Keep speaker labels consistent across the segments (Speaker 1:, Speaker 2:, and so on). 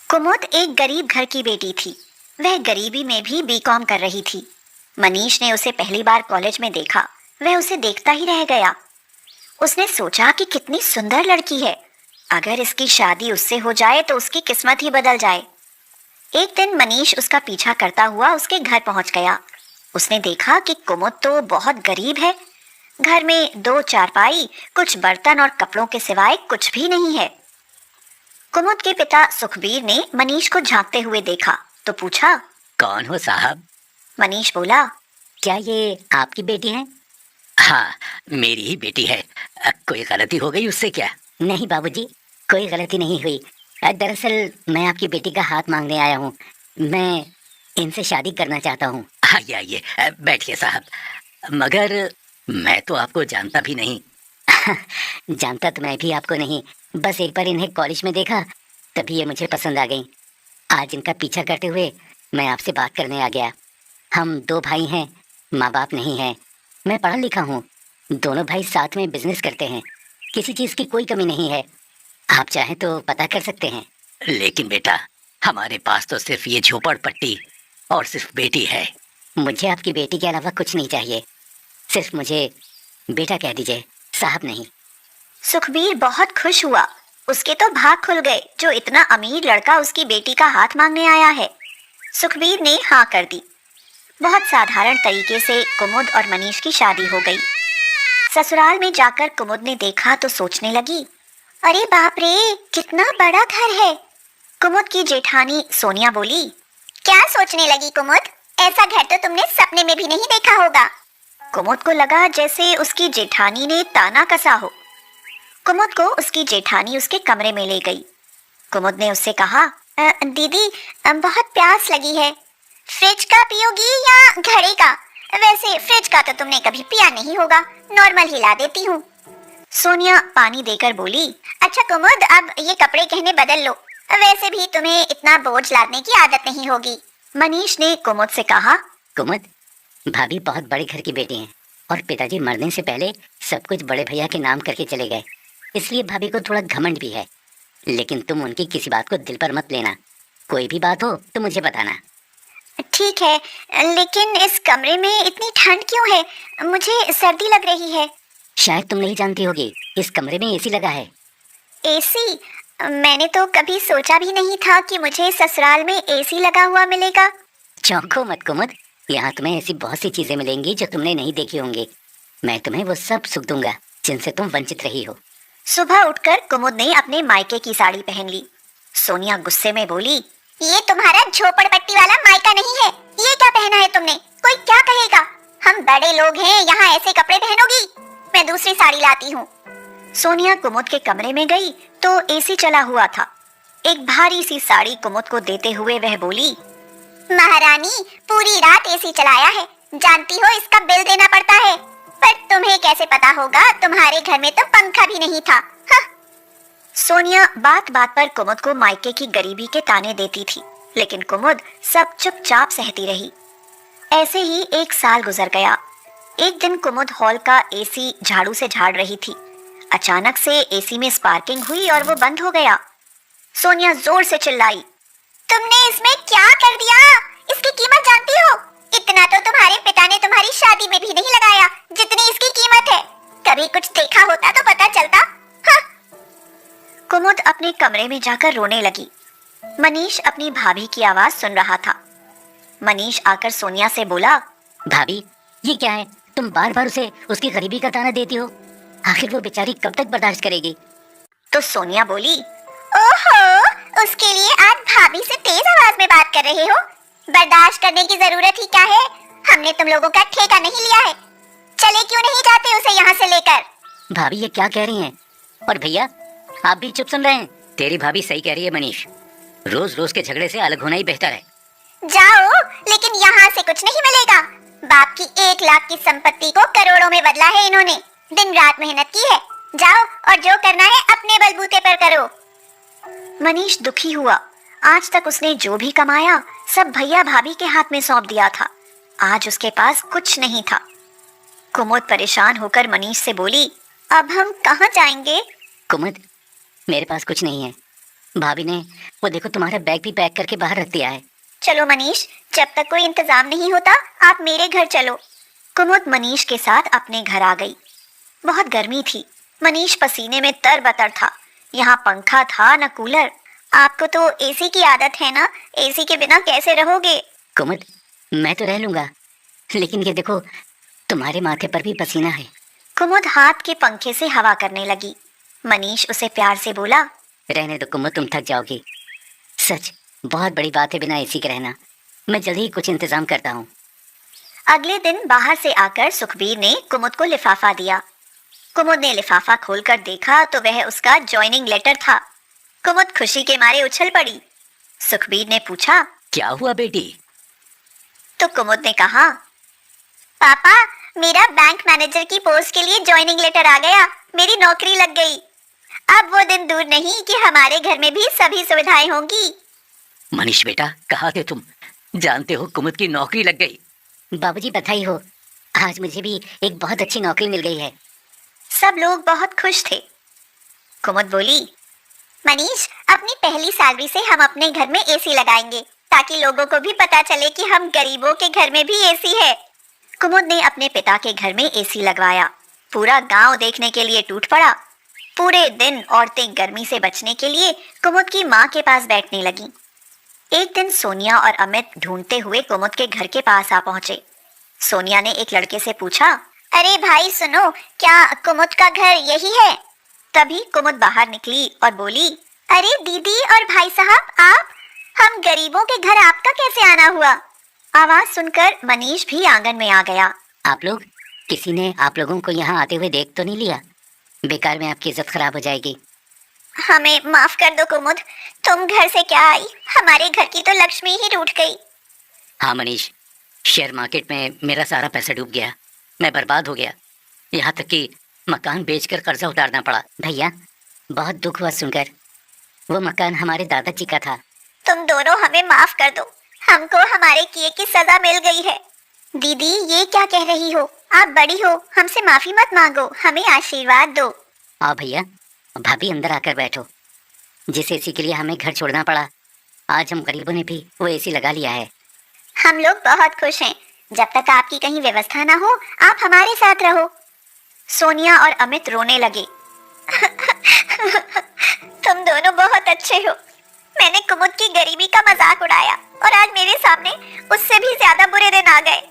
Speaker 1: कुमुद एक गरीब घर की बेटी थी। वह गरीबी में भी बीकॉम कर रही थी। मनीष ने उसे पहली बार कॉलेज में देखा। वह उसे देखता ही रह गया। उसने सोचा कि कितनी सुंदर लड़की है। अगर इसकी शादी उससे हो जाए तो उसकी किस्मत ही बदल जाए। एक दिन मनीष उसका पीछा करता हुआ उसके घर पहुंच गया। उसने देखा कि कुमुद तो बहुत गरीब है। घर में 2 चारपाई, कुछ बर्तन और कपड़ों के सिवाय कुछ भी नहीं है। कुमुद के पिता सुखबीर ने मनीष को झांकते हुए देखा तो पूछा,
Speaker 2: कौन हो साहब?
Speaker 1: मनीष बोला,
Speaker 2: क्या ये आपकी बेटी है? हाँ, मेरी ही बेटी है। कोई गलती हो गई उससे क्या? नहीं बाबूजी, कोई गलती नहीं हुई। दरअसल मैं आपकी बेटी का हाथ मांगने आया हूँ। मैं इनसे शादी करना चाहता हूँ। आइए आइए, बैठिए साहब। मगर मैं तो आपको जानता भी नहीं। जानता तो मैं भी आपको नहीं, बस एक बार इन्हें कॉलेज में देखा तभी ये मुझे पसंद आ गई। आज इनका पीछा करते हुए मैं आपसे बात करने आ गया। हम 2 भाई हैं, माँ बाप नहीं है। मैं पढ़ा लिखा हूँ। दोनों भाई साथ में बिजनेस करते हैं। किसी चीज़ की कोई कमी नहीं है। आप चाहें तो पता कर सकते हैं। लेकिन बेटा, हमारे पास तो सिर्फ ये झोपड़पट्टी और सिर्फ बेटी है। मुझे आपकी बेटी के अलावा कुछ नहीं चाहिए। सिर्फ मुझे बेटा कह दीजिए, साहब नहीं।
Speaker 1: सुखबीर बहुत खुश हुआ। उसके तो भाग खुल गए जो इतना अमीर लड़का उसकी बेटी का हाथ मांगने आया है। सुखबीर ने हाँ कर दी। बहुत साधारण तरीके से कुमुद और मनीष की शादी हो गई। ससुराल में जाकर कुमुद ने देखा तो सोचने लगी, अरे बाप रे, कितना बड़ा घर है। कुमुद की जेठानी सोनिया बोली, क्या सोचने लगी कुमुद? ऐसा घर तो तुमने सपने में भी नहीं देखा होगा। कुमुद को लगा जैसे उसकी जेठानी ने ताना कसा हो। कुमुद को उसकी जेठानी उसके कमरे में ले गई। कुमुद ने उससे कहा, दीदी बहुत प्यास लगी है, फ्रिज का पियोगी या घड़े का? वैसे फ्रिज का तो तुमने कभी पिया नहीं होगा, नॉर्मल ही ला देती हूँ। सोनिया पानी देकर बोली, अच्छा कुमुद, अब ये कपड़े कहने बदल लो, वैसे भी तुम्हें इतना बोझ लादने की आदत नहीं होगी। मनीष ने कुमुद से कहा,
Speaker 2: कुमुद, भाभी बहुत बड़े घर की बेटी हैं और पिताजी मरने से पहले सब कुछ बड़े भैया के नाम करके चले गए, इसलिए भाभी को थोड़ा घमंड भी है। लेकिन तुम उनकी किसी बात को दिल पर मत लेना। कोई भी बात हो तो मुझे बताना।
Speaker 1: ठीक है, लेकिन इस कमरे में इतनी ठंड क्यों है? मुझे सर्दी लग रही है।
Speaker 2: शायद तुम नहीं जानती होगी, इस कमरे में एसी लगा है।
Speaker 1: एसी? मैंने तो कभी सोचा भी नहीं था कि मुझे ससुराल में एसी लगा हुआ मिलेगा।
Speaker 2: चौंको मत कुमुद, यहाँ तुम्हें ऐसी बहुत सी चीजें मिलेंगी जो तुमने नहीं देखी होंगी। मैं तुम्हें वो सब सुख दूंगा जिनसे तुम वंचित रही हो।
Speaker 1: सुबह उठकर कुमुद ने अपने मायके की साड़ी पहन ली। सोनिया गुस्से में बोली, ये तुम्हारा झोपड़पट्टी वाला मायका नहीं है। ये क्या पहना है तुमने? कोई क्या कहेगा? हम बड़े लोग हैं, यहाँ ऐसे कपड़े पहनोगी? मैं दूसरी साड़ी लाती हूँ। सोनिया कुमुद के कमरे में गई तो एसी चला हुआ था। एक भारी सी साड़ी कुमुद को देते हुए वह बोली, महारानी, पूरी रात एसी चलाया है, जानती हो इसका बिल देना पड़ता है। पर तुम्हें कैसे पता होगा, तुम्हारे घर में तो पंखा भी नहीं था। हाँ। सोनिया बात बात पर कुमुद को मायके की गरीबी के ताने देती थी, लेकिन कुमुद सब चुपचाप सहती रही। ऐसे ही 1 साल गुजर गया। एक दिन कुमुद हॉल का एसी झाड़ू से झाड़ रही थी। अचानक से एसी में स्पार्किंग हुई और वो बंद हो गया। सोनिया जोर से चिल्लाई, तुमने इसमें क्या कर दिया? इसकी कीमत जानती हो? इतना तो तुम्हारे पिता ने तुम्हारी शादी में भी नहीं लगाया जितनी इसकी कीमत है। कभी कुछ देखा होता तो पता चलता। हाँ। कुमुद अपने कमरे में जाकर रोने लगी। मनीष अपनी भाभी की आवाज सुन रहा था। मनीष आकर सोनिया से बोला,
Speaker 2: भाभी, ये क्या है? तुम बार बार उसे उसकी गरीबी का ताना देती हो। आखिर वो बेचारी कब तक बर्दाश्त करेगी?
Speaker 1: तो सोनिया बोली, ओहो, उसके लिए आज भाभी से तेज आवाज में बात कर रहे हो? बर्दाश्त करने की जरूरत ही क्या है? हमने तुम लोगों का ठेका नहीं लिया है। चले क्यों नहीं जाते उसे यहाँ से लेकर?
Speaker 2: भाभी ये क्या कह रही हैं? और भैया, आप भी चुप सुन रहे हैं? तेरी भाभी सही कह रही है मनीष, रोज रोज के झगड़े से अलग होना ही बेहतर है।
Speaker 1: जाओ, लेकिन यहाँ से कुछ नहीं मिलेगा। बाप की 1 लाख की संपत्ति को करोड़ों में बदला है इन्होंने। दिन रात मेहनत की है। जाओ और जो करना है अपने बलबूते पर करो। मनीष दुखी हुआ। आज तक उसने जो भी कमाया सब भैया भाभी के हाथ में सौंप दिया था। आज उसके पास कुछ नहीं था। कुमुद परेशान होकर मनीष से बोली, अब हम कहाँ जाएंगे?
Speaker 2: कुमुद, मेरे पास कुछ नहीं है। भाभी ने वो देखो तुम्हारा बैग भी पैक करके बाहर रख दिया है।
Speaker 1: चलो मनीष, जब तक कोई इंतजाम नहीं होता आप मेरे घर चलो। कुमुद मनीष के साथ अपने घर आ गई। बहुत गर्मी थी, मनीष पसीने में तरबतर था। यहाँ पंखा था न कूलर। आपको तो एसी की आदत है ना, एसी के बिना कैसे रहोगे?
Speaker 2: कुमुद, मैं तो रह लूंगा, लेकिन ये देखो तुम्हारे माथे पर भी पसीना है।
Speaker 1: कुमुद हाथ के पंखे से हवा करने लगी। मनीष उसे प्यार से बोला,
Speaker 2: रहने दो कुमुद, तुम थक जाओगी। सच बहुत बड़ी बात है बिना एसी के रहना। मैं जल्दी ही कुछ इंतजाम करता हूँ।
Speaker 1: अगले दिन बाहर से आकर सुखबीर ने कुमुद को लिफाफा दिया। कुमुद ने लिफाफा खोलकर देखा तो वह उसका जॉइनिंग लेटर था। कुमुद खुशी के मारे उछल पड़ी। सुखबीर ने पूछा,
Speaker 2: क्या हुआ बेटी?
Speaker 1: तो कुमुद ने कहा, पापा मेरा बैंक मैनेजर की पोस्ट के लिए जॉइनिंग लेटर आ गया, मेरी नौकरी लग गई। अब वो दिन दूर नहीं कि हमारे घर में भी सभी सुविधाएं होंगी।
Speaker 2: मनीष बेटा, कहाँ थे तुम? जानते हो कुमुद की नौकरी लग गई। बाबूजी बधाई हो, आज मुझे भी एक बहुत अच्छी नौकरी मिल गई है।
Speaker 1: सब लोग बहुत खुश थे। कुमुद बोली, मनीष अपनी पहली सैलरी से हम अपने घर में एसी लगाएंगे ताकि लोगों को भी पता चले कि हम गरीबों के घर में भी एसी है। कुमुद ने अपने पिता के घर में एसी लगवाया। पूरा गांव देखने के लिए टूट पड़ा। पूरे दिन औरतें गर्मी से बचने के लिए कुमुद की माँ के पास बैठने लगी। एक दिन सोनिया और अमित ढूंढते हुए कुमुद के घर के पास आ पहुंचे। सोनिया ने एक लड़के से पूछा, अरे भाई सुनो, क्या कुमुद का घर यही है? तभी कुमुद बाहर निकली और बोली, अरे दीदी और भाई साहब आप, हम गरीबों के घर आपका कैसे आना हुआ? आवाज सुनकर मनीष भी आंगन में आ गया।
Speaker 2: आप लोग, किसी ने आप लोगों को यहाँ आते हुए देख तो नहीं लिया? बेकार में आपकी इज्जत खराब हो जाएगी।
Speaker 1: हमें माफ कर दो कुमुद, तुम घर से क्या आई, हमारे घर की तो लक्ष्मी ही रूठ गई।
Speaker 2: हाँ मनीष, शेयर मार्केट में मेरा सारा पैसा डूब गया, मैं बर्बाद हो गया। यहाँ तक कि मकान बेचकर कर्जा उतारना पड़ा। भैया बहुत दुख हुआ सुनकर, वो मकान हमारे दादाजी का था।
Speaker 1: तुम दोनों हमें माफ कर दो, हमको हमारे किए की सजा मिल गई है। दीदी ये क्या कह रही हो, आप बड़ी हो, हमसे माफी मत मांगो, हमें आशीर्वाद दो।
Speaker 2: आओ भैया, भाभी अंदर आकर बैठो। जिस एसी के लिए हमें घर छोड़ना पड़ा, आज हम गरीबों ने भी वो एसी लगा लिया है।
Speaker 1: हम लोग बहुत खुश हैं। जब तक आपकी कहीं व्यवस्था ना हो आप हमारे साथ रहो। सोनिया और अमित रोने लगे। तुम दोनों बहुत अच्छे हो। मैंने कुमुद की गरीबी का मजाक उड़ाया और आज मेरे सामने उससे भी ज्यादा बुरे दिन आ गए।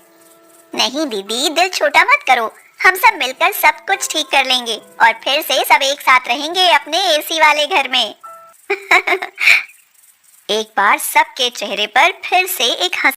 Speaker 1: नहीं दीदी, दिल छोटा मत करो, हम सब मिलकर सब कुछ ठीक कर लेंगे और फिर से सब एक साथ रहेंगे अपने एसी वाले घर में। एक बार सबके चेहरे पर फिर से एक हंसी